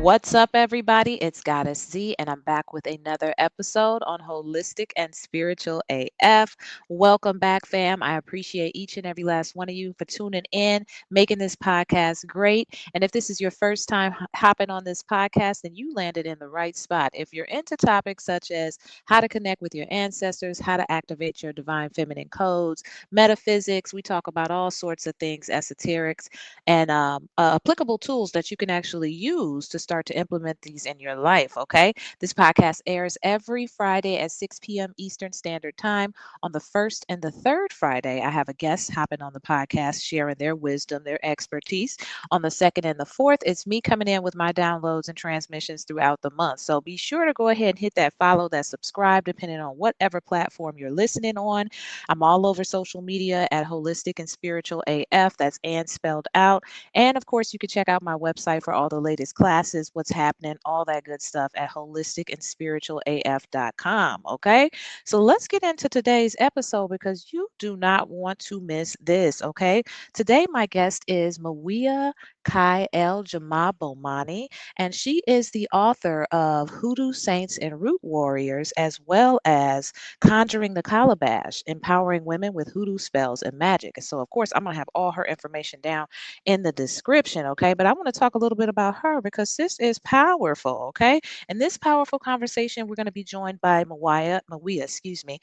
What's up, everybody? It's Goddess Z, and I'm back with another episode on Holistic and Spiritual AF. Welcome back, fam. I appreciate each and every last one of you for tuning in, making this podcast great. And if this is your first time hopping on this podcast, then you landed in the right spot. If you're into topics such as how to connect with your ancestors, how to activate your divine feminine codes, metaphysics, we talk about all sorts of things, esoterics, and applicable tools that you can actually use to start to implement these in your life. Okay. This podcast airs every Friday at 6 p.m. Eastern Standard Time. On the first and the third Friday, I have a guest hopping on the podcast, sharing their wisdom, their expertise. On the second and the fourth, it's me coming in with my downloads and transmissions throughout the month. So be sure to go ahead and hit that follow, that subscribe, depending on whatever platform you're listening on. I'm all over social media at Holistic and Spiritual AF. That's and spelled out. And of course, you can check out my website for all the latest classes, what's happening, all that good stuff at holisticandspiritualaf.com. Okay. So let's get into today's episode because you do not want to miss this. Okay. Today, my guest is Mawiyah Kai EL-Jamah Bomani, and she is the author of Hoodoo Saints and Root Warriors, as well as Conjuring the Calabash, Empowering Women with Hoodoo Spells and Magic. And so, of course, I'm going to have all her information down in the description, okay? But I want to talk a little bit about her because this is powerful, okay? In this powerful conversation, we're going to be joined by Mawiyah, excuse me.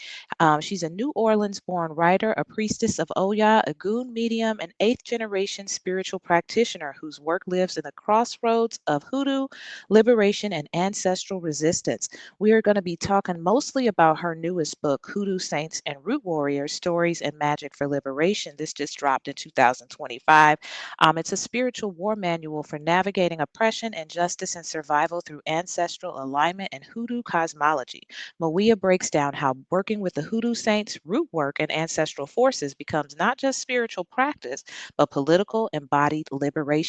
She's a New Orleans-born writer, a priestess of OYA, Egun Medium, an eighth-generation spiritual practitioner whose work lives in the crossroads of hoodoo, liberation, and ancestral resistance. We are going to be talking mostly about her newest book, Hoodoo Saints and Root Warriors, Stories and Magic for Liberation. This just dropped in 2025. It's a spiritual war manual for navigating oppression, injustice, and survival through ancestral alignment and hoodoo cosmology. Mawiyah breaks down how working with the hoodoo saints, root work, and ancestral forces becomes not just spiritual practice, but political embodied liberation.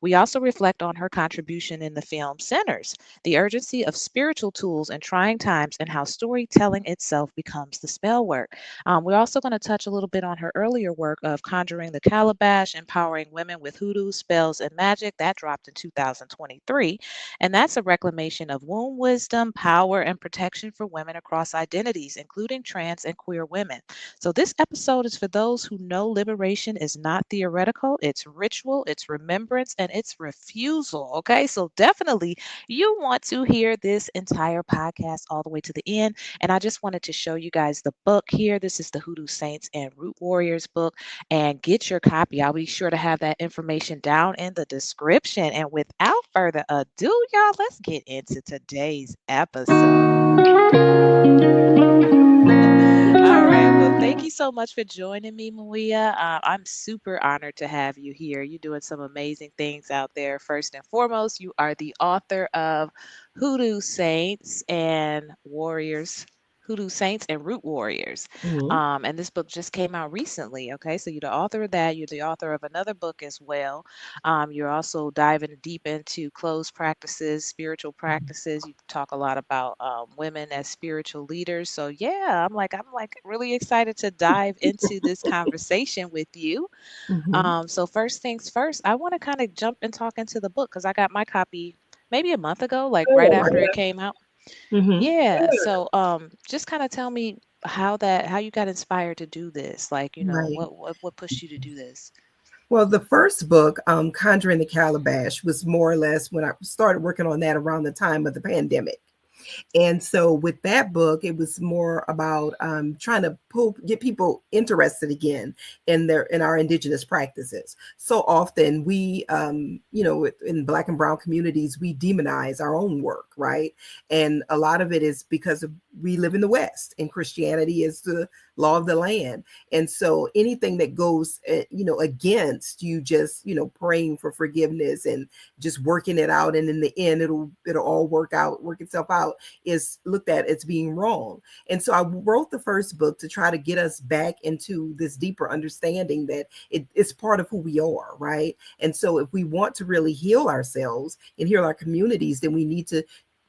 We also reflect on her contribution in the film Sinners, the urgency of spiritual tools in trying times, and how storytelling itself becomes the spell work. We're also going to touch a little bit on her earlier work of Conjuring the Calabash, Empowering Women with Hoodoo, Spells, and Magic. That dropped in 2023. And that's a reclamation of womb wisdom, power, and protection for women across identities, including trans and queer women. So this episode is for those who know liberation is not theoretical, it's ritual, it's remembrance, and it's refusal. Okay, so definitely you want to hear this entire podcast all the way to the end. And I just wanted to show you guys the book here. This is the Hoodoo Saints and Root Warriors book, and get your copy. I'll be sure to have that information down in the description. And without further ado, y'all, let's get into today's episode. All right. Well, thank you so much for joining me, Mawiyah. I'm super honored to have you here. You're doing some amazing things out there. First and foremost, you are the author of Hoodoo Saints and Warriors. Hoodoo Saints and Root Warriors. Mhm. And this book just came out recently. Okay. So you're the author of that. You're the author of another book as well. You're also diving deep into closed practices, spiritual Mhm. practices. You talk a lot about women as spiritual leaders. So yeah, I'm like really excited to dive into this conversation with you. Mhm. So first things first, I want to kind of jump and talk into the book because I got my copy maybe a month ago, like right Oh, after it yeah. came out. Mhm. Yeah. So just kind of tell me how you got inspired to do this. Like, Right. what pushed you to do this? Well, the first book, Conjuring the Calabash, was more or less when I started working on that around the time of the pandemic. And so with that book, it was more about trying to get people interested again in our indigenous practices. So often we, in Black and Brown communities, we demonize our own work, right? And a lot of it is because we live in the West, and Christianity is the law of the land. And so anything that goes, against you, just praying for forgiveness and just working it out, and in the end, it'll all work itself out, is looked at as being wrong. And so I wrote the first book to try to get us back into this deeper understanding that it's part of who we are, right? And so if we want to really heal ourselves and heal our communities, then we need to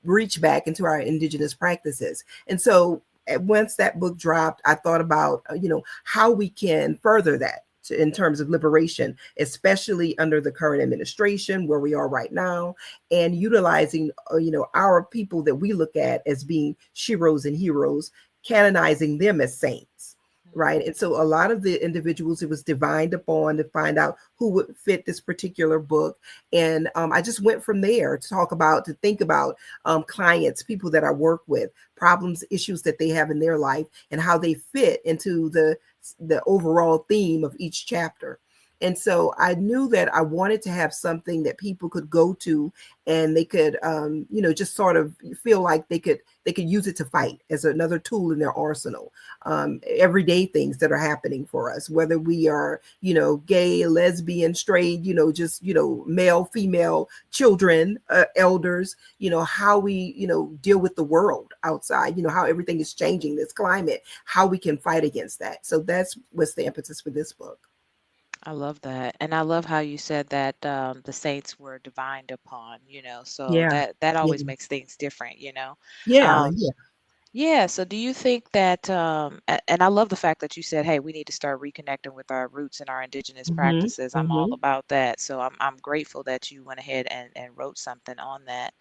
reach back into our indigenous practices. And so once that book dropped, I thought about how we can further that. in terms of liberation, especially under the current administration where we are right now, and utilizing, our people that we look at as being sheroes and heroes, canonizing them as saints. Right. And so a lot of the individuals, it was divined upon to find out who would fit this particular book. And I just went from there to think about clients, people that I work with, problems, issues that they have in their life, and how they fit into the overall theme of each chapter. And so I knew that I wanted to have something that people could go to, and they could, just sort of feel like they could use it to fight as another tool in their arsenal. Everyday things that are happening for us, whether we are, gay, lesbian, straight, just, male, female, children, elders, how we, deal with the world outside, how everything is changing, this climate, how we can fight against that. So that's what's the impetus for this book. I love that. And I love how you said that the saints were divined upon, so Yeah. that always Yeah. makes things different. Yeah. Um, Yeah. yeah, so do you think that, and I love the fact that you said, hey, we need to start reconnecting with our roots and our indigenous Hmm. practices. I'm all Hmm. about that. So I'm grateful that you went ahead and wrote something on that.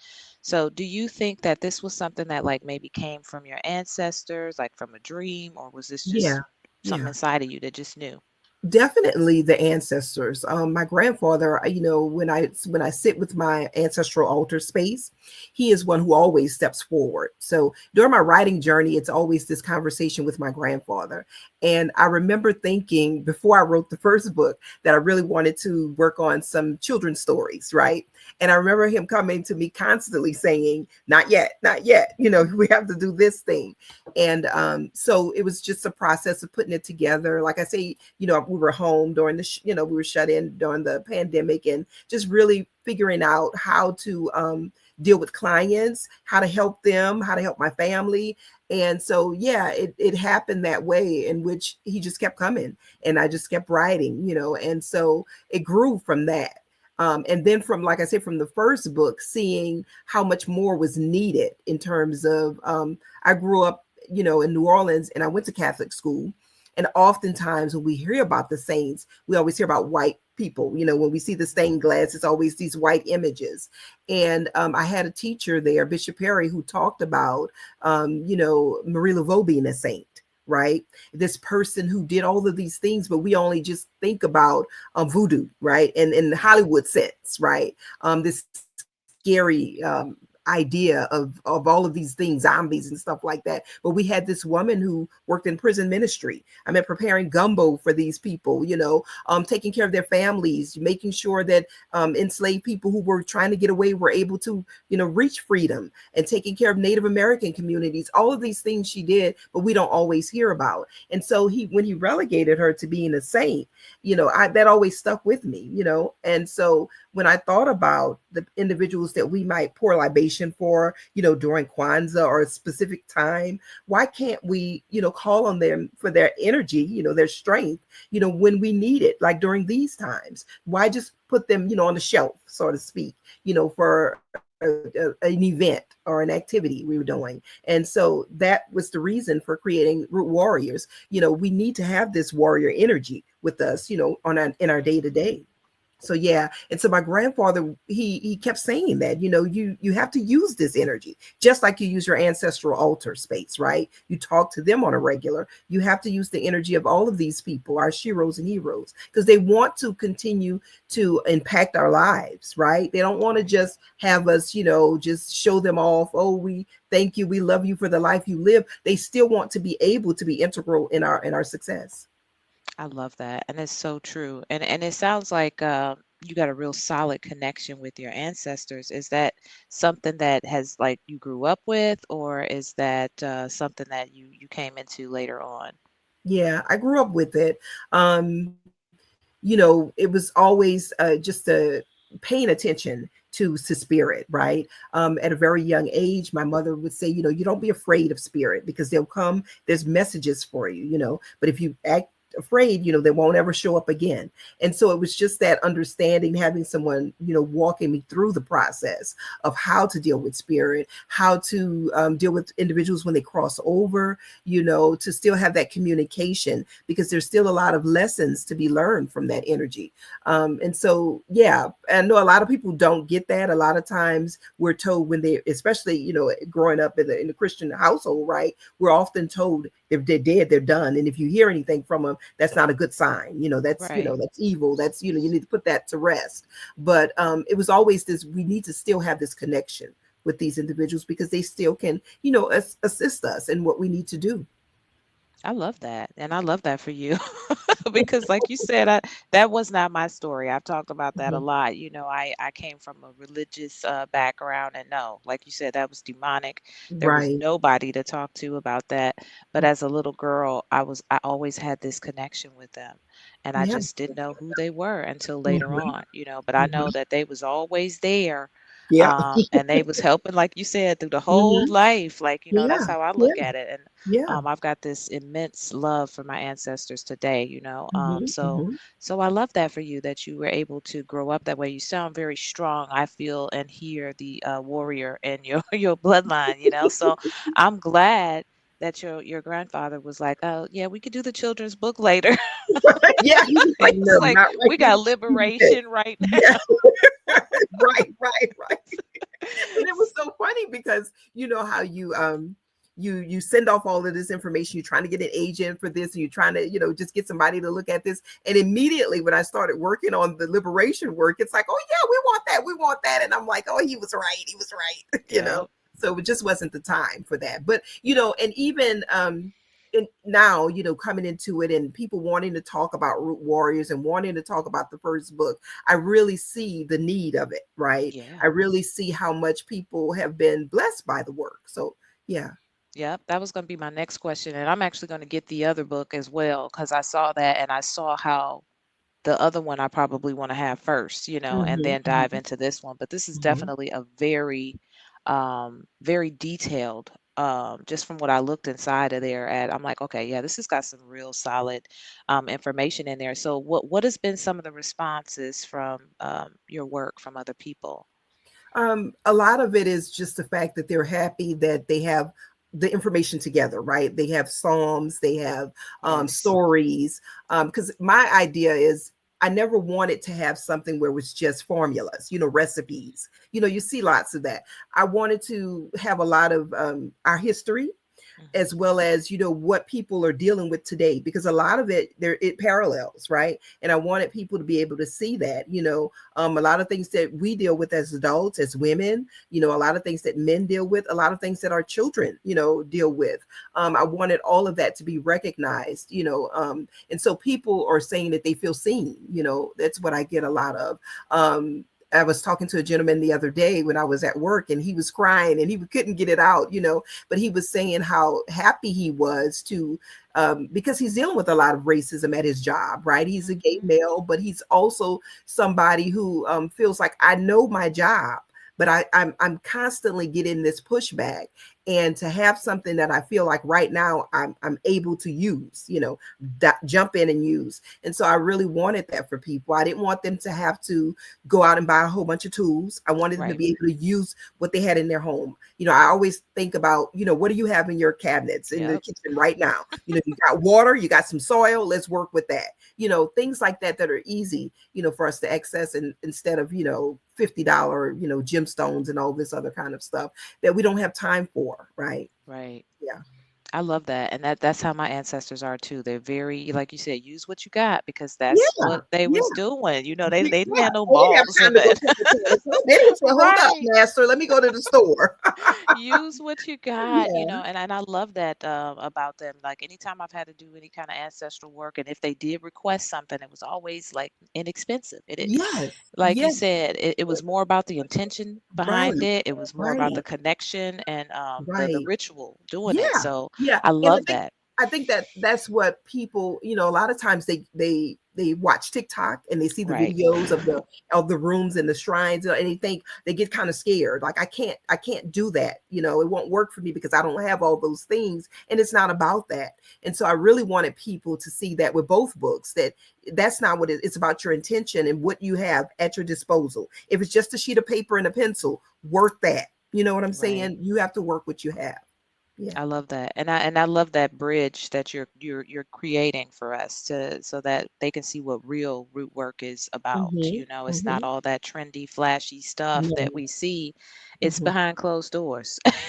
So do you think that this was something that like maybe came from your ancestors, like from a dream, or was this Yeah. just something Yeah. inside of you that just knew? Definitely the ancestors. My grandfather, when I sit with my ancestral altar space, he is one who always steps forward. So during my writing journey, it's always this conversation with my grandfather. And I remember thinking before I wrote the first book that I really wanted to work on some children's stories, right? And I remember him coming to me constantly saying, "Not yet, not yet. We have to do this thing." And so it was just a process of putting it together. Like I say, we were home during we were shut in during the pandemic, and just really figuring out how to deal with clients, how to help them, how to help my family. And so, yeah, it happened that way, in which he just kept coming and I just kept writing, and so it grew from that. And then from, like I said, from the first book, seeing how much more was needed in terms of, I grew up, in New Orleans, and I went to Catholic school. And oftentimes when we hear about the saints, we always hear about white people. When we see the stained glass, it's always these white images. And I had a teacher there, Bishop Perry, who talked about, Marie Laveau being a saint, right? This person who did all of these things, but we only just think about voodoo, right? And in the Hollywood sense, right? This scary idea of all of these things, zombies and stuff like that. But we had this woman who worked in prison ministry. I mean, preparing gumbo for these people, taking care of their families, making sure that enslaved people who were trying to get away were able to, reach freedom, and taking care of Native American communities. All of these things she did, but we don't always hear about. And so when he relegated her to being a saint, that always stuck with me, and so when I thought about the individuals that we might pour libation for, during Kwanzaa or a specific time, why can't we, call on them for their energy, their strength, when we need it, like during these times? Why just put them, on the shelf, so to speak, for an event or an activity we were doing? And so that was the reason for creating Root Warriors. We need to have this warrior energy with us, in our day to day. So yeah, and so my grandfather, he kept saying that, you have to use this energy just like you use your ancestral altar space, right? You talk to them on a regular. You have to use the energy of all of these people, our sheroes and heroes, because they want to continue to impact our lives, right? They don't want to just have us, just show them off. Oh, we thank you, we love you for the life you live. They still want to be able to be integral in our success. I love that. And it's so true. And it sounds like you got a real solid connection with your ancestors. Is that something that has like you grew up with, or is that something that you came into later on? Yeah, I grew up with it. It was always just paying attention to spirit, right? At a very young age, my mother would say, you don't be afraid of spirit, because they'll come. There's messages for you, but if you act afraid, they won't ever show up again. And so it was just that understanding, having someone, walking me through the process of how to deal with spirit, how to deal with individuals when they cross over, to still have that communication, because there's still a lot of lessons to be learned from that energy. And so, yeah, I know a lot of people don't get that. A lot of times we're told when they, especially, growing up in the Christian household, right? We're often told if they're dead, they're done. And if you hear anything from them, that's not a good sign. Right. That's evil. That's, you need to put that to rest. But it was always this, we need to still have this connection with these individuals, because they still can, assist us in what we need to do. I love that. And I love that for you. Because like you said, that was not my story. I've talked about that a Mhm. lot. I came from a religious background, and no, like you said, that was demonic. There was Right. nobody to talk to about that. But as a little girl, I always had this connection with them. And I Yeah. just didn't know who they were until later Hmm. on, but I know Hmm. that they was always there. Yeah. And they was helping, like you said, through the whole Hmm. life. That's Yeah. how I Yeah. look at it. And Yeah. I've got this immense love for my ancestors today. Hmm. Hmm. So I love that for you, that you were able to grow up that way. You sound very strong. I feel and hear the warrior in your your bloodline. So I'm glad that your grandfather was like, oh yeah, we could do the children's book later. Yeah. He was like, no, It's like not right we now. got He was this. liberation right Yeah. Right. Right. Right. And it was so funny because you know how you send off all of this information, you're trying to get an agent for this, and you're trying to just get somebody to look at this, and immediately when I started working on the liberation work, it's like, oh yeah, we want that, and I'm like, oh, he was right. now. So it just wasn't the time for that. But and even and now, coming into it and people wanting to talk about root warriors and wanting to talk about the first book, I really see the need of it, right? Yeah. I really see how much people have been blessed by the work. So, yeah. Yep, that was going to be my next question. And I'm actually going to get the other book as well because I saw that and I saw how the other one I probably want to have first, and Hmm. then dive into this one. But this is Hmm. definitely a very, very detailed. Just from what I looked inside of there at, I'm like, okay, yeah, this has got some real solid information in there. So, what has been some of the responses from your work from other people? A lot of it is just the fact that they're happy that they have the information together, right? They have psalms, they have Yes. stories. Because my idea is, I never wanted to have something where it was just formulas, recipes. You see lots of that. I wanted to have a lot of our history, Hmm. as well as what people are dealing with today, because a lot of it parallels, right? And I wanted people to be able to see that, a lot of things that we deal with as adults, as women, a lot of things that men deal with, a lot of things that our children deal with. I wanted all of that to be recognized, and so people are saying that they feel seen. That's what I get a lot of. I was talking to a gentleman the other day when I was at work, and he was crying and he couldn't get it out, but he was saying how happy he was to, because he's dealing with a lot of racism at his job, right? He's a gay Hmm. male, but he's also somebody who feels like, I know my job, but I'm constantly getting this pushback, and to have something that I feel like right now I'm able to use, jump in and use. And so I really wanted that for people. I didn't want them to have to go out and buy a whole bunch of tools. I wanted them to Right. be able to use what they had in their home. I always think about, what do you have in your cabinets in the Yep. kitchen right now? You got water, you got some soil, let's work with that. Things like that that are easy, for us to access, and instead of, $50, gemstones and all this other kind of stuff that we don't have time for, right? Right. Yeah. I love that. And that's how my ancestors are too. They're very, like you said, use what you got because that's Yeah. what they Yeah. was doing. They didn't Yeah. have no They didn't have malls time and to go that. check the toilet. They didn't say, hold up, Right. master, let me go to the store. Use what you got, Yeah. and I love that about them. Like anytime I've had to do any kind of ancestral work, and if they did request something, it was always like inexpensive. Yes. Like you Yes. said, it was more about the intention behind Right. it. It was more about the Right. connection and the Right. ritual doing it. Yeah. So Yeah. I And love that. I think that that's what people, a lot of times they they watch TikTok and they see the Right. videos of the rooms and the shrines, and they think, they get kind of scared. Like, I can't do that. It won't work for me because I don't have all those things. And it's not about that. And so I really wanted people to see that with both books, that that's not what it's about. Your intention and what you have at your disposal. If it's just a sheet of paper and a pencil, work that. You know what I'm Right. saying? You have to work what you have. Yeah. I love that. And I love that bridge that you're creating for us to so that they can see what real root work is about. Hmm. It's not Hmm. all that trendy, flashy stuff that No. we see. It's Hmm. behind closed doors. That's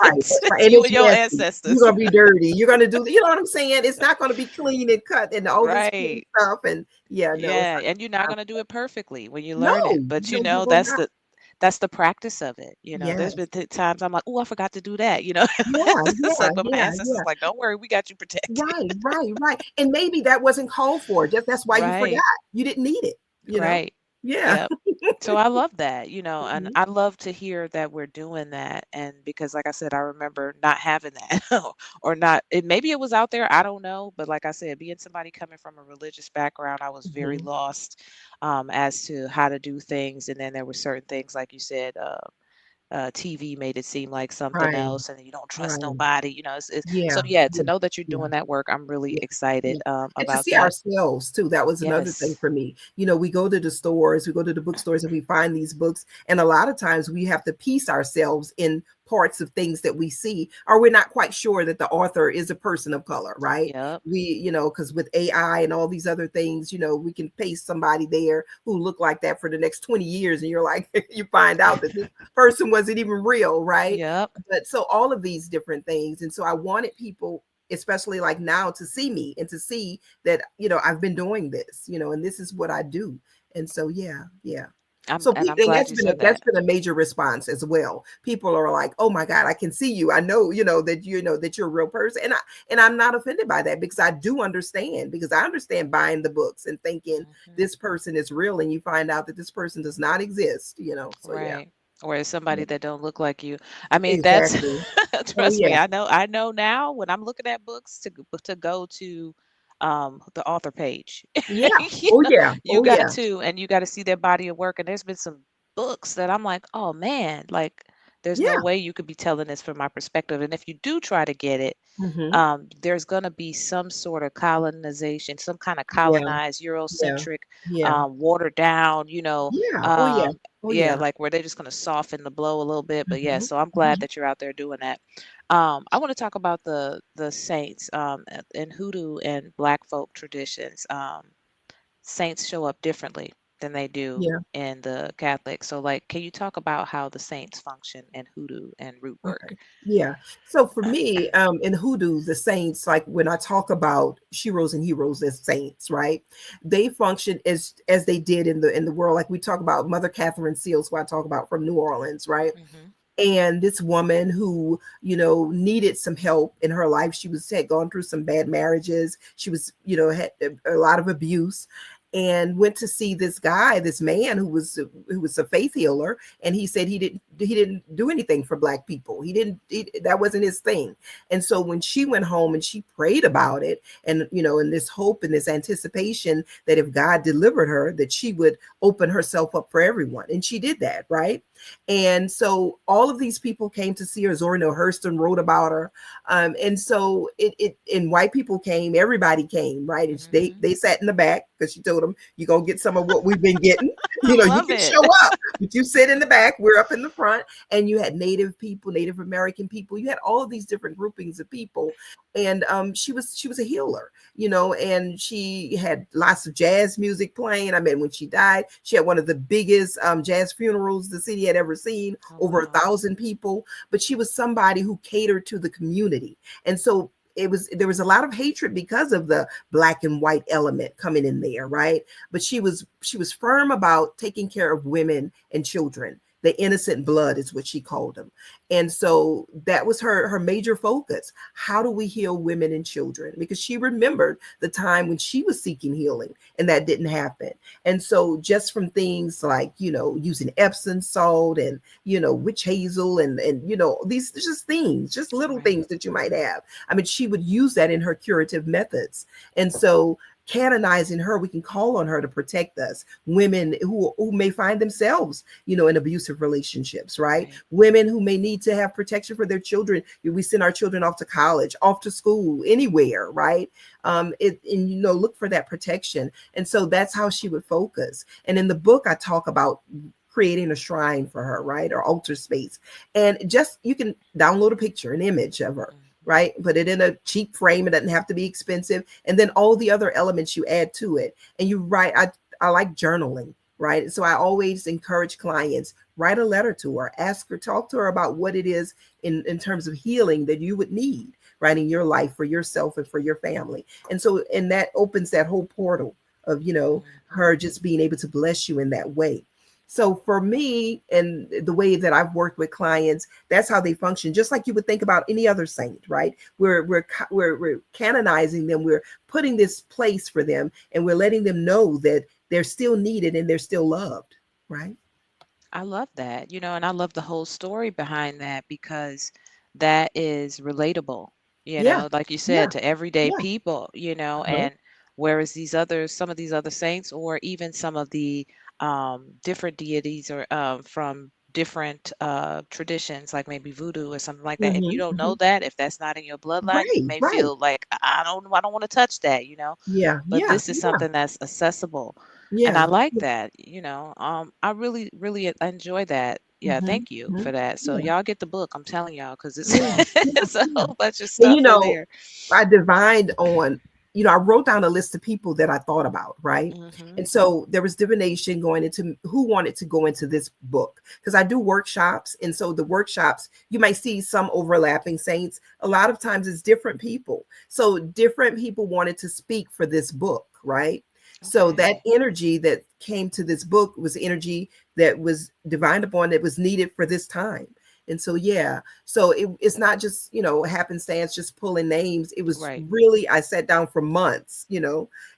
right. It's That's right. And you it's and your messy. You're ancestors. gonna be dirty. You're gonna do, you know what I'm saying? It's not gonna be clean and cut and all this pretty Right. stuff. And yeah, no, it's Yeah, and you're not not. going to do it perfectly when you learn it, No, but you will not. that's the practice of it. There's Yes. been times I'm like, "Oh, I forgot to do that," Yeah, So, yeah, but my yeah, ancestors yeah. like, "Don't worry, we got you protected." Right, right, right. And maybe that wasn't called for. Just that's why you forgot. Right. You didn't need it, you know? Right. Yeah. Yep. So I love that, and Mhm. I love to hear that we're doing that. And because, like I said, I remember not having that or not, maybe it was out there, I don't know. But like I said, being somebody coming from a religious background, I was very Mhm. lost as to how to do things. And then there were certain things, like you said, TV made it seem like something Right, else, and you don't trust right. nobody. So Yeah, yeah, to yeah, know that you're yeah. doing that work, I'm really Yeah, yeah. excited And to about see that. ourselves too, that was another thing Yes. for me. We go to the stores, we go to the bookstores, and we find these books, and a lot of times we have to piece ourselves in parts of things that we see, or we're not quite sure that the author is a person of color, right? Yep. Because with AI and all these other things, we can paste somebody there who look like that for the next 20 years, and you're like, you find out that this person wasn't even real, right? Yep. But so all of these different things. And so I wanted people, especially like now, to see me and to see that I've been doing this, and this is what I do. And so yeah, yeah. I'm So and I'm and glad you said that's that. been a major response as well. People are like, oh my God, I can see you. I know, that you're a real person. And I'm not offended by that, because I do understand, because I understand buying the books and thinking Mhm. this person is real, and you find out that this person does not exist. So yeah. Right. Or as somebody Yeah. that don't look like you. I mean, that's Exactly. Oh trust me, yeah. I know now when I'm looking at books to go to the author page. Yeah. You Oh know, yeah. you Oh got yeah. to and you got to see their body of work. And there's been some books that I'm like, "Oh man, like there's no Yeah. way you could be telling this from my perspective." And if you do try to get it, Hmm. there's going to be some sort of colonization, some kind of Yeah. colonized, Yeah. Eurocentric, Yeah. watered down, Yeah. Oh, yeah. um, Oh, yeah, yeah. like where they're just going to soften the blow a little bit. But yeah, Mhm. so I'm glad Mhm. that you're out there doing that. I want to talk about the saints in Hoodoo and Black folk traditions. Saints show up differently than they do Yeah. in the Catholic. So, like, can you talk about how the saints function in Hoodoo and root work? Okay. Yeah. So for me, in Hoodoo, the saints, like when I talk about sheroes and heroes as saints, right? They function as they did in the world. Like we talk about Mother Catherine Seals, who I talk about from New Orleans, right? Hmm. And this woman who needed some help in her life. She had gone through some bad marriages. She was had a lot of abuse, and went to see this guy, this man who was a faith healer. And he said he didn't do anything for Black people. That wasn't his thing. And so when she went home and she prayed about it, and in this hope and this anticipation that if God delivered her, that she would open herself up for everyone, and she did that, right? And so all of these people came to see her. Zora Neale Hurston wrote about her. And so and white people came, everybody came, right? And they Hmm. they sat in the back, because she told them, you're gonna get some of what we've been getting. I You love can it. show up, but you sit in the back, we're up in the front. And you had Native people, Native American people, you had all of these different groupings of people. And she was a healer, and she had lots of jazz music playing. I mean, when she died, she had one of the biggest jazz funerals the city had ever seen, Oh, over a wow. thousand people. But she was somebody who catered to the community. And so there was a lot of hatred because of the Black and white element coming in there, right? But she was firm about taking care of women and children. The innocent blood is what she called them. And so that was her major focus. How do we heal women and children? Because she remembered the time when she was seeking healing and that didn't happen. And so just from things like, using Epsom salt and, witch hazel and these just things, just little Right. things that you might have. I mean, she would use that in her curative methods. And so canonizing her, we can call on her to protect us. Women who may find themselves, in abusive relationships, right? Right. Women who may need to have protection for their children. We send our children off to college, off to school, anywhere, right? And look for that protection. And so that's how she would focus. And in the book, I talk about creating a shrine for her, right? Or altar space. And just, you can download a picture, an image of her, Mhm. right? Put it in a cheap frame. It doesn't have to be expensive. And then all the other elements you add to it. And you write, I like journaling, right? So I always encourage clients, write a letter to her, ask her, talk to her about what it is in terms of healing that you would need, right, in your life for yourself and for your family. And that opens that whole portal of, her Mhm. just being able to bless you in that way. So for me, and the way that I've worked with clients, that's how they function. Just like you would think about any other saint, right? We're canonizing them. We're putting this place for them, and we're letting them know that they're still needed and they're still loved, right? I love that, and I love the whole story behind that because that is relatable, Yeah, like you yeah, said, to everyday yeah. people, Uh-huh. and whereas some of these other saints, or even some of the different deities or from different traditions, like maybe voodoo or something like that, if you Hmm, don't know hmm. that, if that's not in your bloodline, you Right, may right. feel like I don't want to touch that. Yeah, But yeah, this is yeah, something that's accessible. And I yeah. like that. I really, really enjoy that. Yeah, Hmm, thank you hmm. for that. So Yeah, y'all get the book. I'm telling y'all, because it's yeah, yeah, it's a yeah. whole bunch of And stuff in there. I divined on, I wrote down a list of people that I thought about, right? Hmm. And so there was divination going into who wanted to go into this book, because I do workshops. And so the workshops, you might see some overlapping saints. A lot of times it's different people. So different people wanted to speak for this book, right? So that Okay. energy that came to this book was energy that was divined upon, that was needed for this time. And so, yeah, so it's not just, happenstance, just pulling names. It was Right. really, I sat down for months,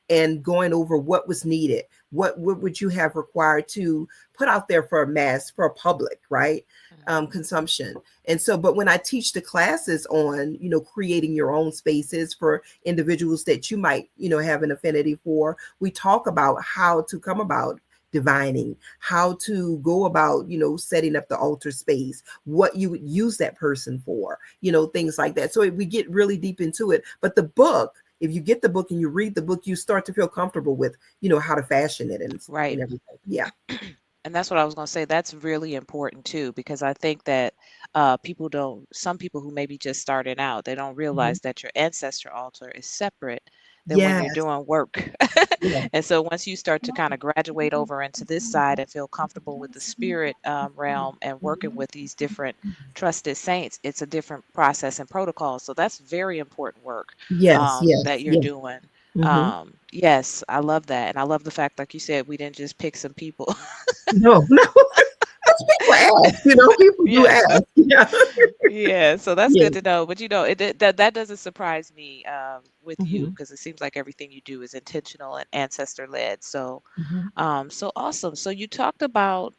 and going over what was needed. What would you have required to put out there for a mass, for a public, right? Hmm. Consumption. And so, but when I teach the classes on, creating your own spaces for individuals that you might, have an affinity for, we talk about how to come about divining, how to go about, setting up the altar space, what you would use that person for, things like that. So we get really deep into it. But the book, if you get the book and you read the book, you start to feel comfortable with, how to fashion it and Right. everything. Yeah. And that's what I was going to say. That's really important too, because I think that some people who may be just starting out, they don't Mhm. realize that your ancestor altar is separate than when you're Yes. doing work. Yeah. And so once you start to kind of graduate over into this side and feel comfortable with the spirit realm and working with these different trusted saints, it's a different process and protocol. So that's very important work Yes. that Yes. you're Yes. doing. Hmm. Yes, I love that. And I love the fact, like you said, we didn't just pick some people. No, no. Because people ask, people do Yeah. ask. Yeah. Yeah, so that's Yeah. good to know. But that doesn't surprise me with you, Hmm. because it seems like everything you do is intentional and ancestor led. So Hmm. so awesome. So you talked about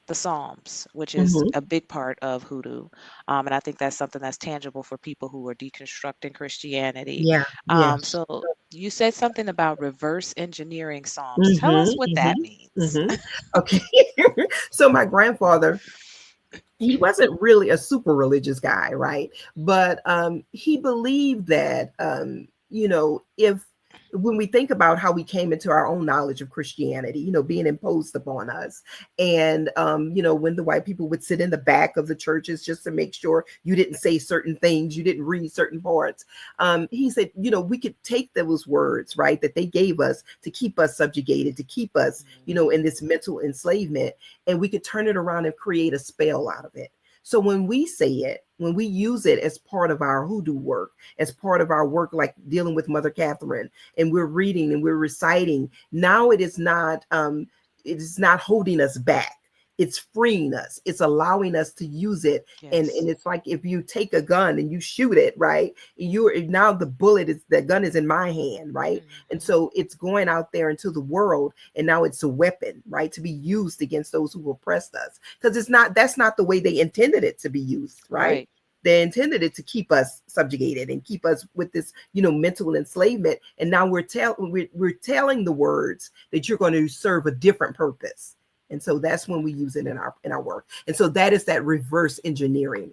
the Psalms, which is Hmm. a big part of Hoodoo. And I think that's something that's tangible for people who are deconstructing Christianity. Yeah. Yeah. So you said something about reverse engineering Psalms. Tell us Hmm. what that Hmm. means. Hmm. Okay. So my grandfather, he wasn't really a super religious guy, right? But he believed that, if when we think about how we came into our own knowledge of Christianity, being imposed upon us, and when the white people would sit in the back of the churches just to make sure you didn't say certain things, you didn't read certain parts. He said, we could take those words, right, that they gave us to keep us subjugated, to keep us, in Mhm. this mental enslavement, and we could turn it around and create a spell out of it. So when we say it, when we use it as part of our hoodoo work, as part of our work, like dealing with Mother Catherine, and we're reading and we're reciting, now it is not holding us back. It's freeing us. It's allowing us to use it. And Yes. it's like if you take a gun and you shoot it, right? You're now the gun is in my hand, right? And Mhm. so it's going out there into the world, and now it's a weapon, right, to be used against those who oppressed us, because that's not the way they intended it to be used, right? Right. They intended it to keep us subjugated and keep us with this, mental enslavement. And now we're telling the words that you're going to serve a different purpose. And so that's when we use it in our work. And so that is that reverse engineering.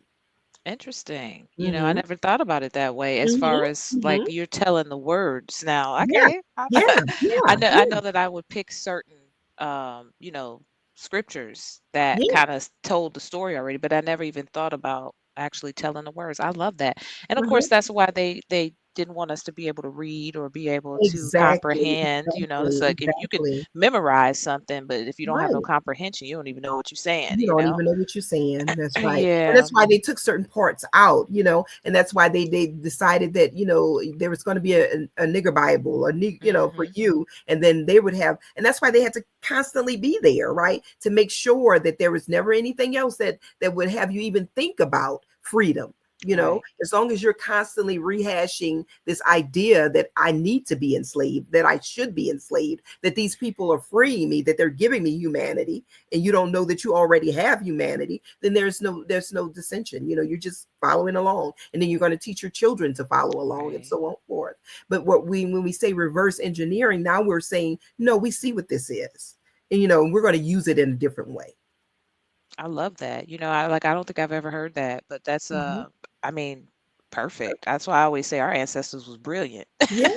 Interesting. I Mm-hmm. never thought about it that way as Mm-hmm. far as like Mm-hmm. you're telling the words now. Yeah. Okay. Yeah. I Yeah. know I Yeah. know that I would pick certain scriptures that Yeah. kind of told the story already, but I never even thought about actually telling the words. I love that. And of course Mm-hmm. that's why they didn't want us to be able to read or be able to Exactly. comprehend. It's Exactly. like if you can Exactly. memorize something, but if you don't have no Right. comprehension, you don't even know what you're saying, You you don't know? even know what you're saying. That's right. And Yeah. that's why they took certain parts out, and that's why they decided that, there was going to be a nigger Bible, for Hmm. you. And then they would have, and that's why they had to constantly be there, right? To make sure that there was never anything else that would have you even think about freedom. Right. As long as you're constantly rehashing this idea that I need to be enslaved, that I should be enslaved, that these people are freeing me, that they're giving me humanity, and you don't know that you already have humanity, then there's no dissension. You're just following along, and then you're going to teach your children to follow along, and Right. so on forth. But when we say reverse engineering, now we're saying no, we see what this is, and we're going to use it in a different way. I love that. I don't think I've ever heard that, but that's Mhm. I mean, perfect. That's why I always say our ancestors was brilliant. Yeah,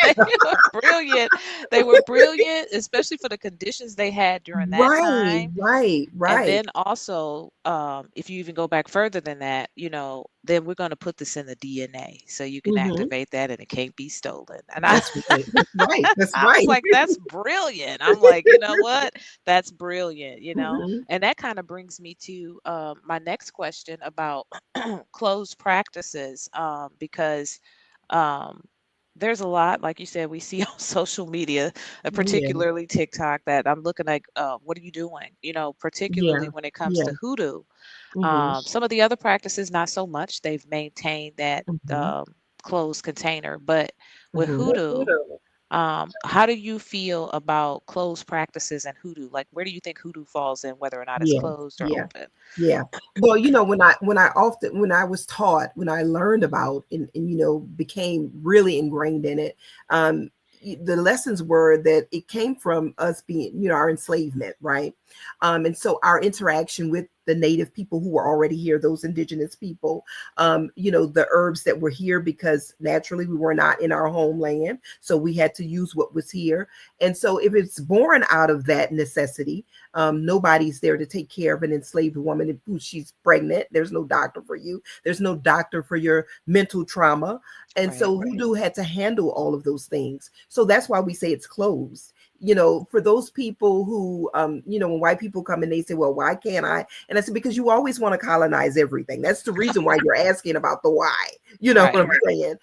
They yeah. were brilliant. They were brilliant, especially for the conditions they had during that Right, time. right, And right. then also, if you even go back further than that, then we're going to put this in the DNA so you can Hmm. activate that and it can't be stolen. And I, That's right. That's right. That's I was right. like, that's brilliant. I'm like, you know what? That's brilliant. Hmm. And that kind of brings me to my next question about closed practices, because um, there's a lot, like you said, we see on social media, Yeah, particularly TikTok, that I'm looking like, what are you doing? Particularly yeah, when it comes yeah. to hoodoo. Hmm. Some of the other practices, not so much. They've maintained that Hmm. closed container. But with Hmm. hoodoo, how do you feel about closed practices and hoodoo? Like, where do you think hoodoo falls in, whether or not it's Yeah, closed or yeah, open? yeah. Well, when I was taught, when I learned about and became really ingrained in it, the lessons were that it came from us being, our enslavement, right? And so our interaction with the native people who were already here, those indigenous people, the herbs that were here, because naturally we were not in our homeland, so we had to use what was here. And so if it's born out of that necessity, nobody's there to take care of an enslaved woman if she's pregnant. There's no doctor for you. There's no doctor for your mental trauma. And Right. so Hoodoo had to handle all of those things. So that's why we say it's closed. For those people who, when white people come and they say, well, why can't I? And I said, because you always want to colonize everything. That's the reason why you're asking about the why. You know what Right. I'm saying?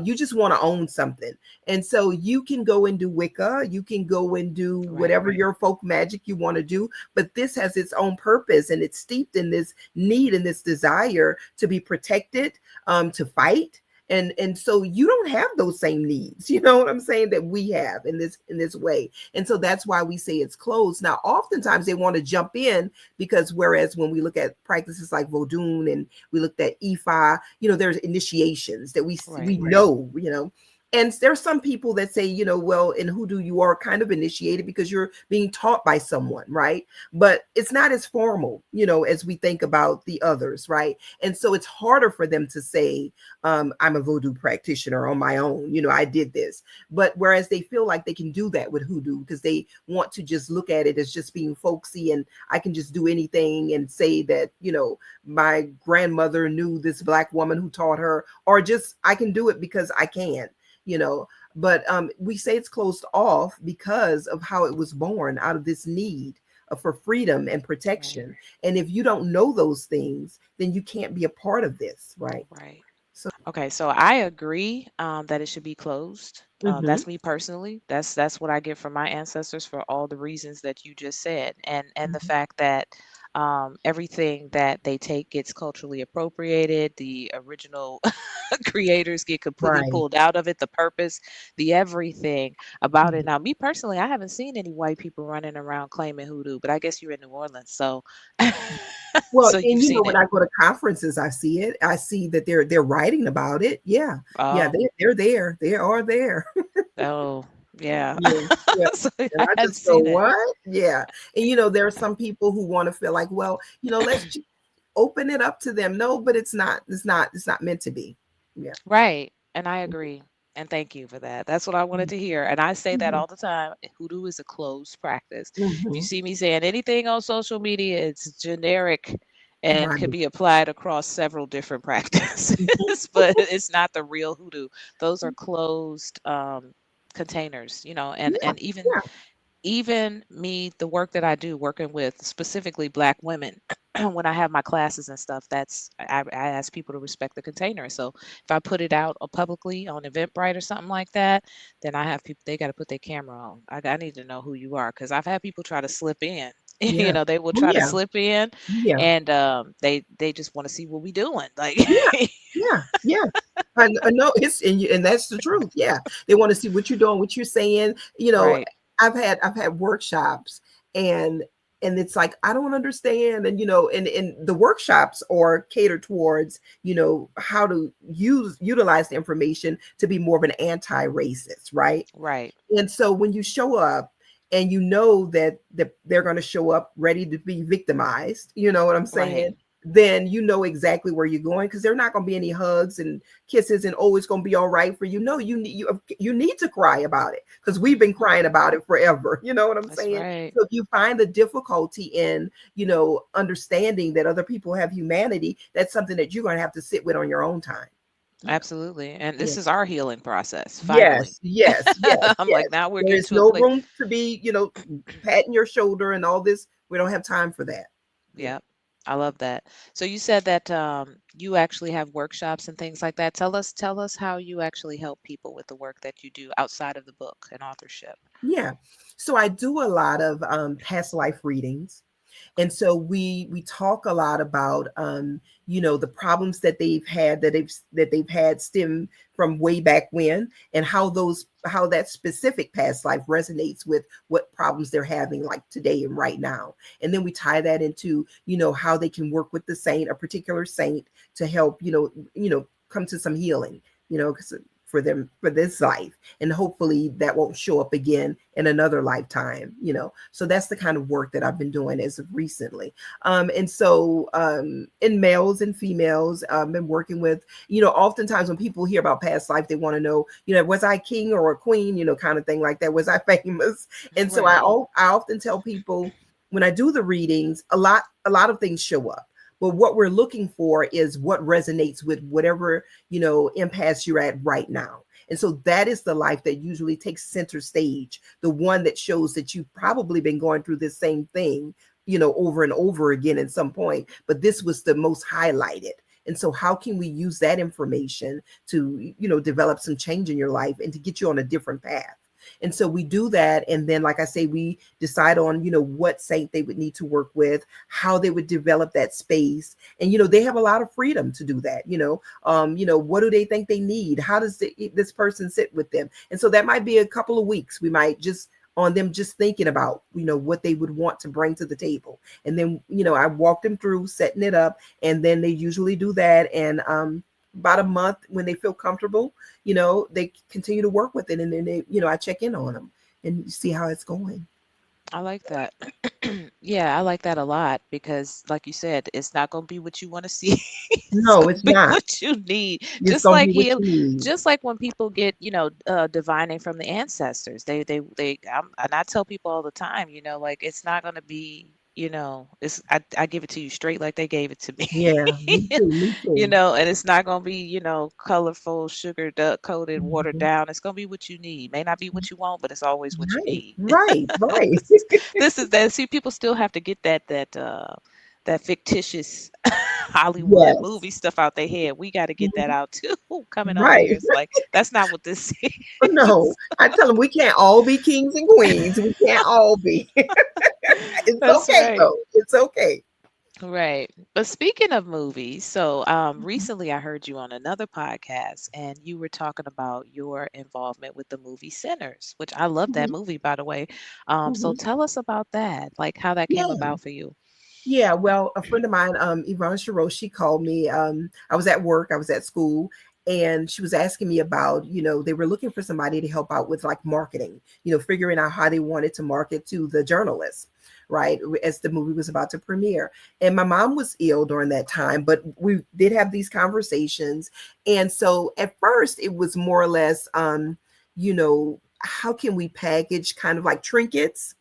You just want to own something. And so you can go and do Wicca, you can go and do Right. whatever your folk magic you want to do, but this has its own purpose, and it's steeped in this need and this desire to be protected, to fight. And so you don't have those same needs, you know what I'm saying, that we have in this way. And so that's why we say it's closed. Now, oftentimes they want to jump in, because whereas when we look at practices like Vodun and we looked at Ifa, there's initiations that we Right. know. And there's some people that say, well, in Hoodoo, you are kind of initiated because you're being taught by someone, right? But it's not as formal, as we think about the others, right? And so it's harder for them to say, I'm a Voodoo practitioner on my own. I did this. But whereas they feel like they can do that with Hoodoo, because they want to just look at it as just being folksy, and I can just do anything and say that, my grandmother knew this Black woman who taught her, or just I can do it because I can, you know. But we say it's closed off because of how it was born out of this need for freedom and Right. protection. And if you don't know those things, then you can't be a part of this, right? Right. So, Okay, so I agree that it should be closed. mhm, That's me personally. That's what I get from my ancestors for all the reasons that you just said, and the mhm, fact that everything that they take gets culturally appropriated. The original creators get completely Right. pulled out of it, the purpose, the everything about it. Mhm. Now, me personally, I haven't seen any white people running around claiming hoodoo, but I guess you're in New Orleans, so Well, so you've and seen when it. I go to conferences, I see it. I see that they're writing about it. Yeah. Yeah, Oh, they're there. They are there. oh, yeah. Yeah, yeah. So And I I hadn't just go, seen it. "What?" Yeah. And, there are some people who wanna feel like, "Well, let's just open it up to them." No, but it's not meant to be. Yeah. Right. And I agree. And thank you for that. That's what I wanted Mhm, to hear. And I say that mhm, all the time. Hoodoo is a closed practice. If you mhm. see me saying anything on social media, it's generic and can Right. be applied across several different practices, Mhm. but it's not the real hoodoo. Those are closed containers, Yeah, and yeah, even me, the work that I do, working with specifically Black women, when I have my classes and stuff, I ask people to respect the container. So if I put it out publicly on Eventbrite or something like that, then I have people, they got to put their camera on. I need to know who you are because I've had people try to slip in. yeah. They will Oh, try to yeah, slip in, yeah, and they just want to see what we doing. Like, yeah, yeah, yeah. I know it's and that's the truth. Yeah. They wanna see what you're doing, what you're saying. right, I've had workshops and it's like, I don't understand. And the workshops are catered towards, how to utilize the information to be more of an anti-racist, right? right, And so when you show up and you know that they're going to show up ready to be victimized, you know what I'm right. saying? Then you know exactly where you're going because there's not going to be any hugs and kisses and oh, it's going to be all right for you. No, you need to cry about it because we've been Hmm. crying about it forever. You know what I'm That's saying? right. So if you find the difficulty in understanding that other people have humanity, that's something that you're going to have to sit with on your own time. Yeah. Absolutely. And Yeah. this is our healing process, finally. Yes, yes, yes, I'm yes. like, now we're There getting is to a no place. room to be, patting your shoulder and all this. We don't have time for that. Yeah. Yep. I love that. So you said that you actually have workshops and things like that. Tell us how you actually help people with the work that you do outside of the book and authorship. Yeah. So I do a lot of past life readings. And so we talk a lot about the problems that they've had stem from way back when, and how that specific past life resonates with what problems they're having like today and right now. And then we tie that into how they can work with the saint, a particular saint, to help come to some healing, 'cause for them for this life, and hopefully that won't show up again in another lifetime. So that's the kind of work that I've been doing as of recently. And so in males and females, I've been working with, oftentimes when people hear about past life, they want to know, was I king or a queen, kind of thing like that, was I famous? And so Right. I often tell people when I do the readings, a lot of things show up, but what we're looking for is what resonates with whatever impasse you're at right now. And so that is the life that usually takes center stage, the one that shows that you've probably been going through this same thing, over and over again at some point, but this was the most highlighted. And so how can we use that information to, develop some change in your life and to get you on a different path? And so we do that. And then, like I say, we decide on, what saint they would need to work with, how they would develop that space. And, they have a lot of freedom to do that. What do they think they need? How does this person sit with them? And so that might be a couple of weeks. We might just on them just thinking about, what they would want to bring to the table. And then, I walk them through setting it up. And then they usually do that. And about a month when they feel comfortable, they continue to work with it. And then I check in on them and see how it's going. I like that. Yeah, I like that a lot because, like you said, it's not going to be what you want to see. It's No, going to it's be not. what you need. It's gonna be what you need. Just like when people get, divining from the ancestors. And I tell people all the time, like it's not going to be, I give it to you straight like they gave it to me. Yeah, me too. Me too. And it's not going to be, colorful, sugar coated, watered Mhm. down. It's going to be what you need. May not be what you want, but it's always what you Right, need. right, right. This is that. See, people still have to get that fictitious Hollywood Yes, movie stuff out their head. We got to get that mhm, out too. Coming on here, right. it's like that's not what this No, is. I tell them we can't all be kings and queens. We can't all be. It's That's okay right. though. It's okay. Right. But speaking of movies, so Mhm. recently I heard you on another podcast and you were talking about your involvement with the movie Sinners, which I love that Mhm. movie, by the way. So Mhm. tell us about that, like how that came Yeah. about for you. Yeah, well, a friend of mine, Yvonne Shiro, she called me. I was at work, I was at school, and she was asking me about, they were looking for somebody to help out with like marketing, figuring out how they wanted to market to the journalists, right? As the movie was about to premiere. And my mom was ill during that time, but we did have these conversations. And so at first it was more or less, how can we package kind of like trinkets,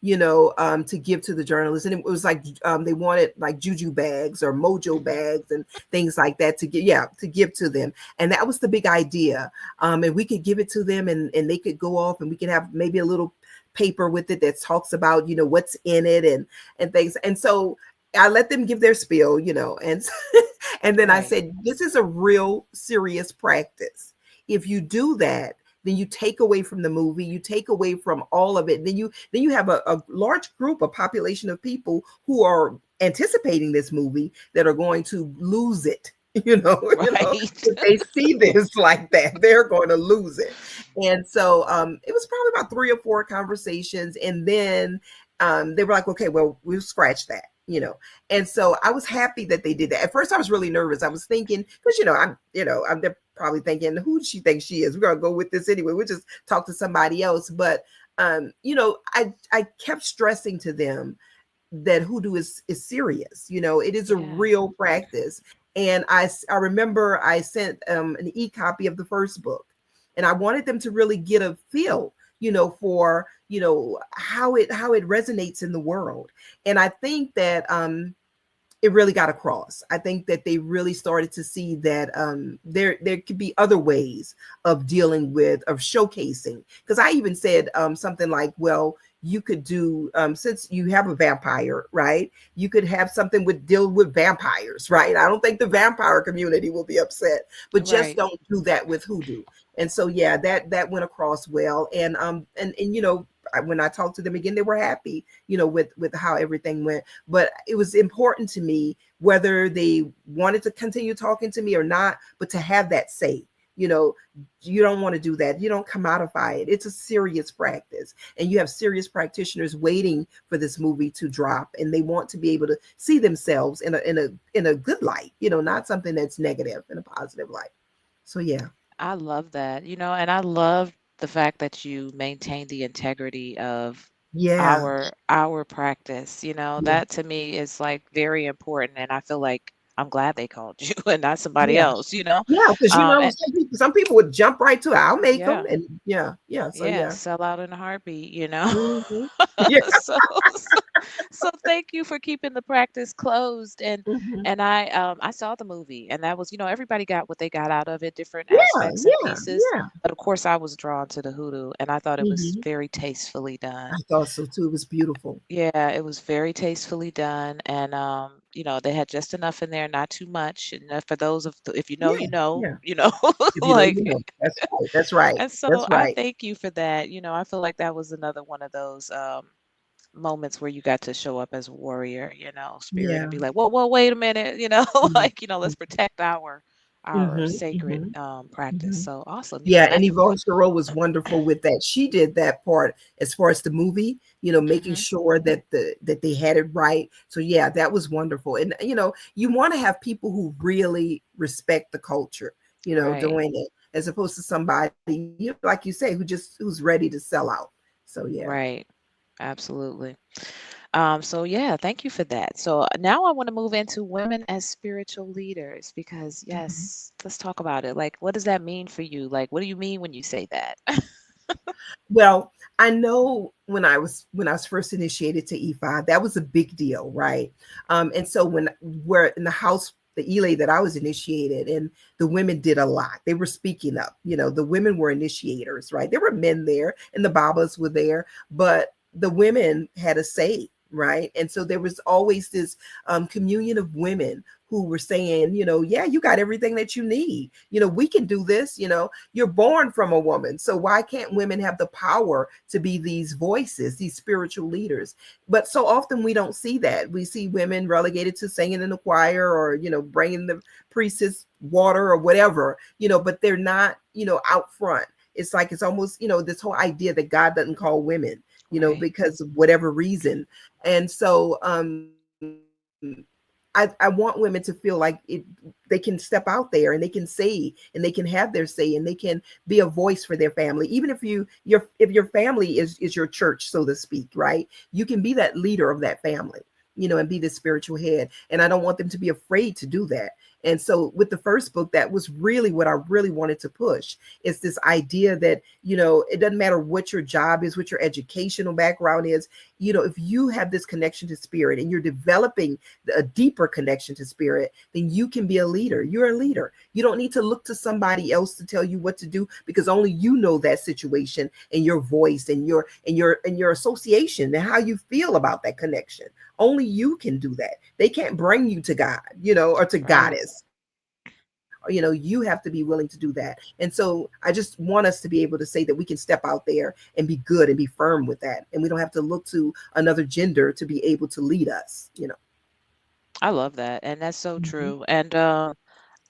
to give to the journalists. And it was like they wanted like juju bags or mojo Hmm. bags and things like that to give to them. And that was the big idea. And we could give it to them, and they could go off, and we could have maybe a little paper with it that talks about what's in it and things. And so I let them give their spiel, and and then I Right. said, this is a real serious practice. If you do that, then you take away from the movie, you take away from all of it. Then you have a large group, a population of people who are anticipating this movie that are going to lose it. Right. If they see this like that, they're going to lose it. And so it was probably about three or four conversations, and then they were like, "Okay, well, we'll scratch that." And so I was happy that they did that. At first, I was really nervous. I was thinking, because I'm they're probably thinking, who does she think she is? We're gonna go with this anyway. We'll just talk to somebody else. But I kept stressing to them that hoodoo is serious. It is a Yeah. real practice. And I remember I sent an e-copy of the first book, and I wanted them to really get a feel, for how it resonates in the world. And I think that it really got across. I think that they really started to see that there could be other ways of dealing with, of showcasing. Because I even said something like, well, you could do, since you have a vampire, right? You could have something with deal with vampires, right? I don't think the vampire community will be upset, but just Right. don't do that with hoodoo. And so yeah, that went across well. And when I talked to them again, they were happy, with how everything went. But it was important to me, whether they wanted to continue talking to me or not, but to have that say. You know, you don't want to do that. You don't commodify it. It's a serious practice, and you have serious practitioners waiting for this movie to drop, and they want to be able to see themselves in a good light. Not something that's negative, in a positive light. So yeah, I love that. And I love the fact that you maintain the integrity of yeah, our practice. yeah, That to me is like very important and I feel like I'm glad they called you and not somebody yeah. else. Yeah, because And some people would jump right to it. I'll make them, yeah, and yeah, yeah. So yeah, yeah, sell out in a heartbeat. hmm yeah, So, so so thank you for keeping the practice closed hmm and I saw the movie and that was everybody got what they got out of it, different yeah, aspects and yeah, pieces. yeah. But of course I was drawn to the hoodoo and I thought it was hmm very tastefully done. I thought so too. It was beautiful. Yeah, it was very tastefully done and they had just enough in there, not too much. And for those of if you know, Yeah, you know, yeah. If you know, you like know. That's right. That's right. and so That's I right. thank you for that. I feel like that was another one of those moments where you got to show up as a warrior, spirit and Yeah. be like, whoa, wait a minute, Mhm. like, let's protect our Mhm. sacred Mhm. practice. Mhm. So awesome, Yeah, and and Yvonne Sherrill was wonderful with that. She did that part as far as the movie, making hmm sure that they had it right. So yeah, that was wonderful. And you want to have people who really respect the culture, right, doing it, as opposed to somebody, like you say, who's ready to sell out. So yeah. right, absolutely. So yeah, thank you for that. So now I want to move into women as spiritual leaders because Mhm. yes, let's talk about it. Like, what does that mean for you? Like, what do you mean when you say that? Well, I know when I was first initiated to E5, that was a big deal, right? And so when we're in the house, the Elay that I was initiated, and the women did a lot. They were speaking up. The women were initiators, right? There were men there, and the Babas were there, but the women had a say, right? And so there was always this communion of women who were saying, yeah, you got everything that you need. We can do this. You're born from a woman. So why can't women have the power to be these voices, these spiritual leaders? But so often we don't see that. We see women relegated to singing in the choir or, bringing the priestess water or whatever, but they're not, out front. It's like, it's almost, this whole idea that God doesn't call women, Right. because of whatever reason. And so, I want women to feel like they can step out there and they can say and they can have their say and they can be a voice for their family. Even if your family is your church, so to speak, right? You can be that leader of that family, and be the spiritual head. And I don't want them to be afraid to do that. And so with the first book, that was really what I really wanted to push. It's this idea that, it doesn't matter what your job is, what your educational background is, if you have this connection to spirit and you're developing a deeper connection to spirit, then you can be a leader. You're a leader. You don't need to look to somebody else to tell you what to do, because only you know that situation and your voice and your association and how you feel about that connection. Only you can do that. They can't bring you to God, or to Right. goddess. You have to be willing to do that. And so I just want us to be able to say that we can step out there and be good and be firm with that. And we don't have to look to another gender to be able to lead us. I love that. And that's so Mhm. true. And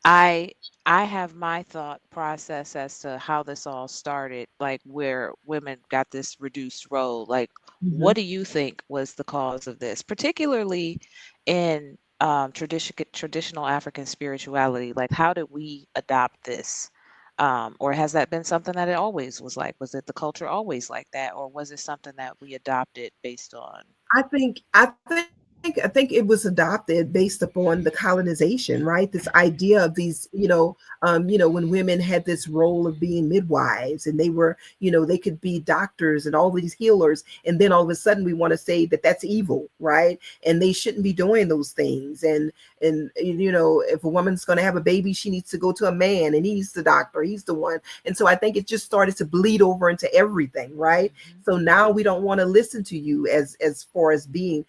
I I have my thought process as to how this all started, like where women got this reduced role. Like, what Mhm. do you think was the cause of this, particularly in traditional African spirituality? Like, how did we adopt this? Or has that been something that it always was like? Was it the culture always like that, or was it something that we adopted based on? I think it was adopted based upon the colonization, right? This idea of these, when women had this role of being midwives and they were, they could be doctors and all these healers, and then all of a sudden we want to say that that's evil, right? And they shouldn't be doing those things. And if a woman's going to have a baby, she needs to go to a man, and he's the doctor, he's the one. And so I think it just started to bleed over into everything, right? Hmm. So now we don't want to listen to you as far as being,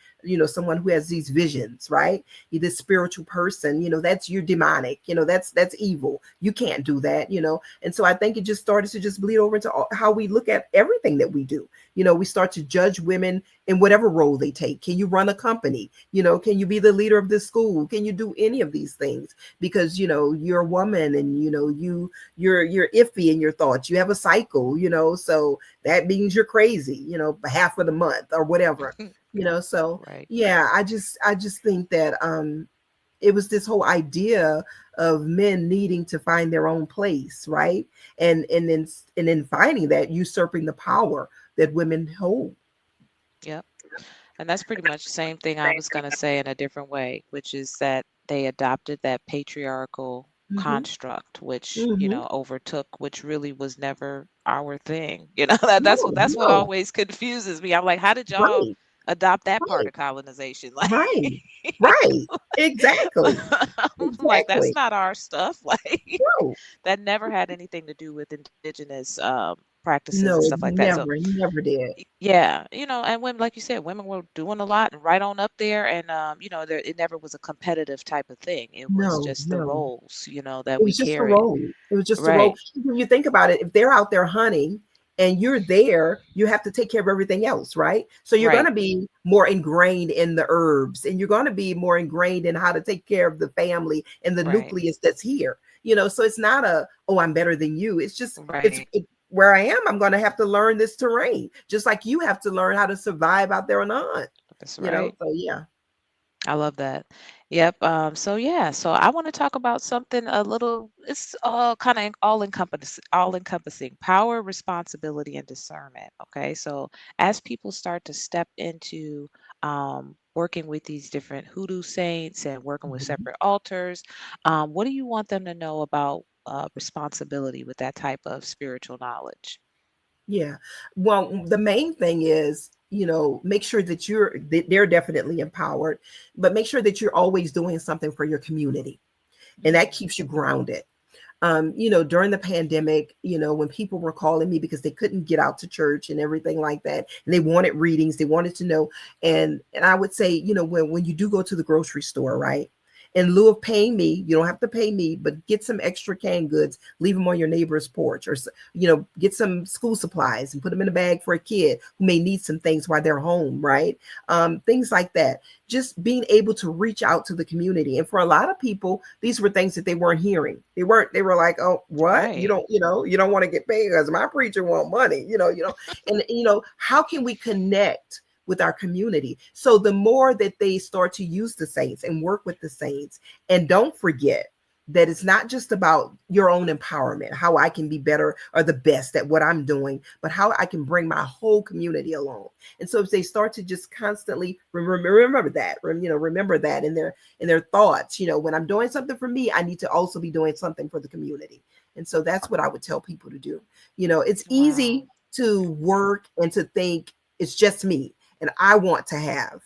someone who has these visions, right? You're this spiritual person, that's you're demonic, that's evil. You can't do that, And so I think it just started to just bleed over into how we look at everything that we do. We start to judge women in whatever role they take. Can you run a company? Can you be the leader of this school? Can you do any of these things? Because you're a woman, and you're iffy in your thoughts. You have a cycle, so that means you're crazy, half of the month or whatever. So Right. yeah, I just think that it was this whole idea of men needing to find their own place, right? And then finding that, usurping the power that women hold. Yep. And that's pretty much the same thing I was going to say in a different way, which is that they adopted that patriarchal Hmm. construct, which, Hmm. overtook, which really was never our thing. That's what No, always confuses me. I'm like, how did y'all right, adopt that part right, of colonization? right, right. Exactly, I'm like, that's exactly. not our stuff. Like, No, that never had anything to do with indigenous practices and no, stuff like that. So never did. yeah, and women, like you said, women were doing a lot and right on up there, and it never was a competitive type of thing. It was No, just the no. roles, that It we was just a carried. role. It was just a role. Right, When you think about it, if they're out there hunting and you're there, you have to take care of everything else, right? So you're going right, to be more ingrained in the herbs, and you're going to be more ingrained in how to take care of the family and the right, nucleus that's here. So it's not oh, I'm better than you. It's just, right. where I am, I'm going to have to learn this terrain, just like you have to learn how to survive out there on the hunt, That's right. So yeah. I love that. Yep. So yeah, so I want to talk about something a little, it's all kind of all encompassing power, responsibility, and discernment. Okay. So as people start to step into working with these different hoodoo saints and working with Mhm. separate altars, what do you want them to know about responsibility with that type of spiritual knowledge? Yeah. Well, the main thing is, make sure that they're definitely empowered, but make sure that you're always doing something for your community. And that Mm, keeps you grounded. During the pandemic, when people were calling me because they couldn't get out to church and everything like that, and they wanted readings, they wanted to know. And I would say, when you do go to the grocery store, right? in lieu of paying me, you don't have to pay me, but get some extra canned goods, leave them on your neighbor's porch, or get some school supplies and put them in a bag for a kid who may need some things while they're home, right? Things like that. Just being able to reach out to the community. And for a lot of people, these were things that they weren't hearing. They were like, oh, what? Right. You don't want to get paid because my preacher want money, and how can we connect with our community? So the more that they start to use the saints and work with the saints, and don't forget that it's not just about your own empowerment, how I can be better or the best at what I'm doing, but how I can bring my whole community along. And so if they start to just constantly remember that, remember that in their thoughts, when I'm doing something for me, I need to also be doing something for the community. And so that's what I would tell people to do. It's Wow. easy to work and to think it's just me and I want to have,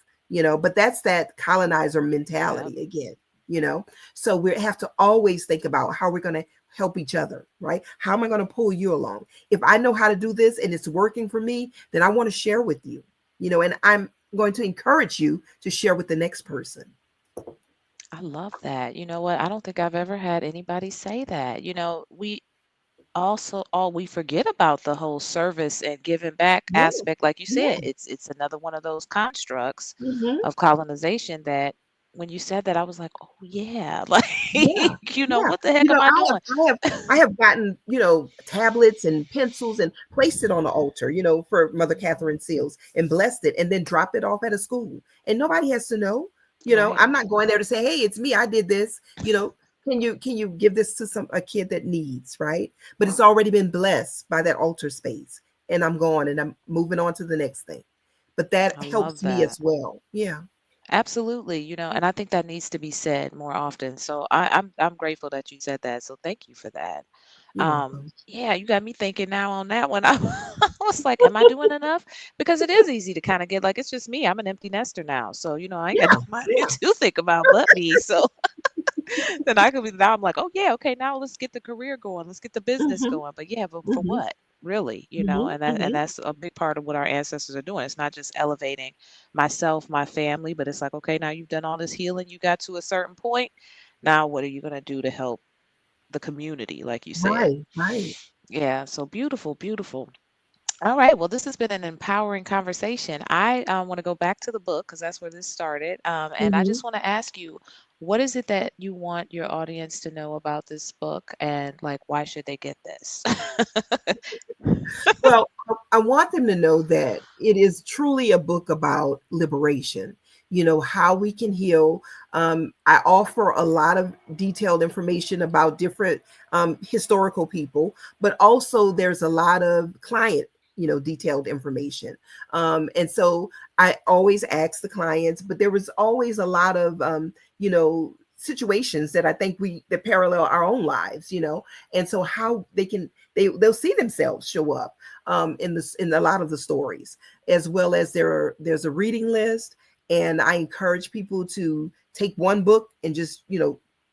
but that's that colonizer Yep. mentality again, you know. So we have to always think about how we're going to help each other, right? How am I going to pull you along? If I know how to do this and it's working for me, then I want to share with you, and I'm going to encourage you to share with the next person. I love that. You know what? I don't think I've ever had anybody say that. We also all we forget about the whole service and giving back Yeah, aspect. Like you yeah. said, it's another one of those constructs Hmm. of colonization that when you said that, I was like, oh yeah, like Yeah, yeah. what the heck am I doing? I have gotten, tablets and pencils and placed it on the altar, for Mother Catherine Seals and blessed it and then dropped it off at a school. And nobody has to know. Right. I'm not going there to say, hey, it's me. I did this. Can you give this to a kid that needs, right? But it's already been blessed by that altar space. And I'm going and I'm moving on to the next thing. But that I love helps me that. as well. Yeah. Absolutely, and I think that needs to be said more often. So I'm grateful that you said that. So thank you for that. You're welcome. Yeah, you got me thinking now on that one. I was like, am I doing enough? Because it is easy to kind of get like it's just me. I'm an empty nester now. So, I ain't got Yeah. nobody to think about but me. So then I could be now I'm like, oh yeah, okay, now let's get the career going. Let's get the business Hmm. going. But yeah, but for Hmm. what? Really, Hmm. and Hmm. that's a big part of what our ancestors are doing. It's not just elevating myself, my family, but it's like, okay, now you've done all this healing, you got to a certain point. Now what are you gonna do to help the community, like you said? Right, right. Yeah, so beautiful, beautiful. All right. Well, this has been an empowering conversation. I want to go back to the book because that's where this started. And I Hmm. just want to ask you, what is it that you want your audience to know about this book, and like, why should they get this? Well, I want them to know that it is truly a book about liberation, how we can heal. I offer a lot of detailed information about different historical people, but also there's a lot of client, detailed information. And so I always ask the clients, but there was always a lot of, situations that I think that parallel our own lives, and so how they'll see themselves show up in a lot of the stories, as well as there's a reading list, and I encourage people to take one book and just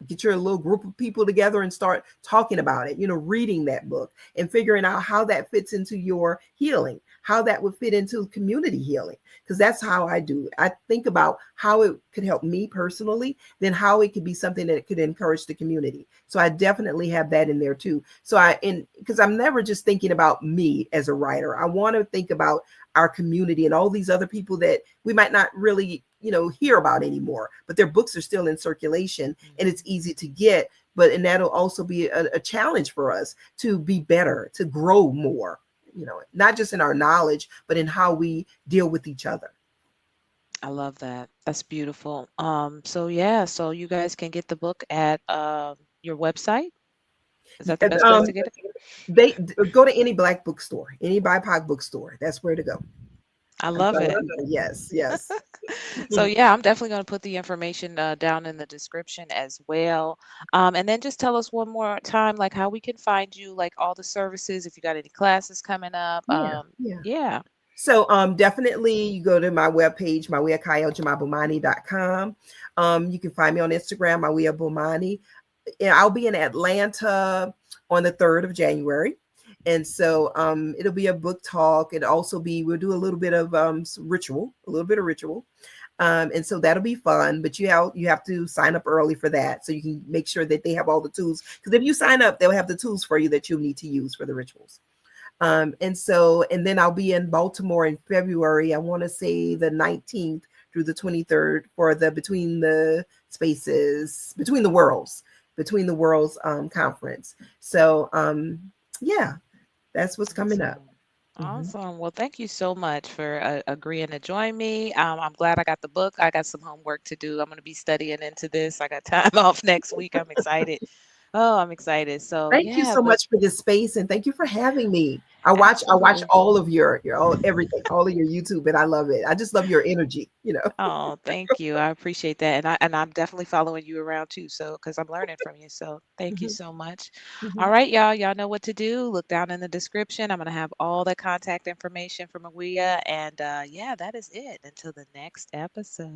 get your little group of people together and start talking about it, reading that book and figuring out how that fits into your healing, how that would fit into community healing, because that's how I do it. I think about how it could help me personally, then how it could be something that could encourage the community. So I definitely have that in there too. So because I'm never just thinking about me as a writer. I want to think about our community and all these other people that we might not really, hear about anymore, but their books are still in circulation and it's Mhm. easy to get. And that'll also be a challenge for us to be better, to grow more, not just in our knowledge, but in how we deal with each other. I love that. That's beautiful. So yeah, so you guys can get the book at your website. Is that the And, best place to get it? they go to any black bookstore, any BIPOC bookstore. That's where to go. I I'm love telling it. people, yes, yes. So yeah, I'm definitely going to put the information down in the description as well. And then just tell us one more time, like how we can find you, like all the services, if you got any classes coming up. Yeah, yeah. Yeah, So definitely you go to my webpage, Mawiyah Kai EL-Jamah Bomani.com. You can find me on Instagram, Mawiyah Bomani. And I'll be in Atlanta on the 3rd of January. And so it'll be a book talk. We'll do a little bit of ritual, a little bit of ritual. And so that'll be fun. But you have to sign up early for that, so you can make sure that they have all the tools. Because if you sign up, they'll have the tools for you that you'll need to use for the rituals. And then I'll be in Baltimore in February. I want to say the 19th through the 23rd for the Between the Worlds conference. So yeah, that's what's coming up. Awesome. Mhm. Awesome. Well, thank you so much for agreeing to join me. I'm glad I got the book. I got some homework to do. I'm going to be studying into this. I got time off next week. I'm excited. Oh, I'm excited. So, Thank you yeah, so but much for this space, and thank you for having me. I watch absolutely. all of your all everything, all of your YouTube, and I love it. I just love your energy, you know. Oh, thank you. I appreciate that. And I'm definitely following you around too. So, because I'm learning from you. So, thank you Mhm, so much. All mhm. right, y'all. Y'all know what to do. Look down in the description. I'm going to have all the contact information for Mawiyah. And yeah, that is it. Until the next episode.